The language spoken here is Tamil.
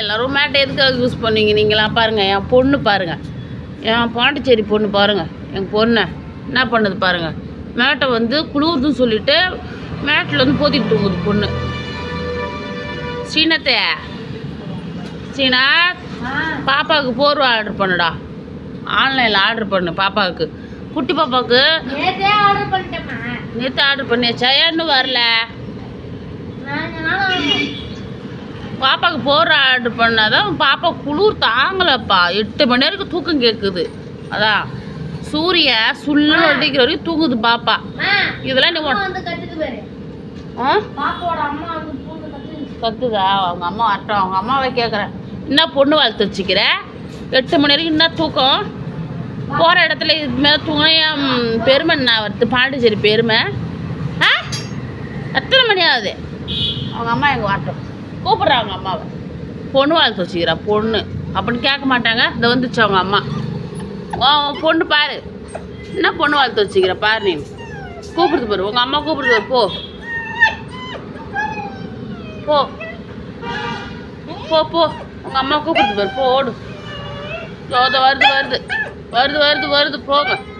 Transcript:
எல்லோரும் மேட்டை எதுக்காக யூஸ் பண்ணுவீங்க நீங்களாம்? பாருங்கள் என் பொண்ணு பாருங்கள், என் பாண்டிச்சேரி பொண்ணு பாருங்கள், என் பொண்ணை என்ன பண்ணுது பாருங்கள். மேட்டை வந்து குளிர்துன்னு சொல்லிட்டு மேட்டில் வந்து போத்திட்டு தூங்குது பொண்ணு. ஸ்ரீநாத் பாப்பாவுக்கு போர்வை ஆர்டர் பண்ணுடா, ஆன்லைனில் ஆர்டர் பண்ணு பாப்பாவுக்கு, குட்டி பாப்பாவுக்கு. நேற்று ஆர்டர் பண்ணியாச்சா? இன்னும் வரல. பாப்பாவுக்கு போர்வை ஆர்டர் பண்ணாதான் பாப்பா குளிர் தாங்கலப்பா. 8 மணி நேரம் தூக்கம் கேட்குது. அதான் சூரிய சுள்ளு அடிக்கிற வரைக்கும் தூங்குது பாப்பா. இதெல்லாம் நீ கத்துதா? அவங்க அம்மா வரட்டும், அவங்க அம்மாவை கேட்குறேன். என்ன பொண்ணு வாழ்த்து வச்சுக்கிற? 8 மணி வரைக்கும் என்ன தூக்கம்? போகிற இடத்துல இது மேலே தூங்கினா என் பெருமை நான் வருது, பாண்டிச்சேரி பெருமை. எத்தனை மணி ஆகுது? அவங்க அம்மா எங்கள் வரட்டும், கூப்பிட்றாங்க அம்மாவை. பொண்ணு வாழ்த்து வச்சுக்கிறா பொண்ணு அப்படின்னு கேட்க மாட்டாங்க. இதை வந்துச்சு அவங்க அம்மா. பொண்ணு பாரு, என்ன பொண்ணு வாழ்த்து வச்சுக்கிற பாரு. நீ கூப்பிடுது பாரு, உங்கள் அம்மா கூப்பிடுது பாரு. போ போ போ போ, உங்கள் அம்மா கூப்பிடுது பாரு. போ ஓடு. வருது வருது வருது வருது வருது வருது போங்க.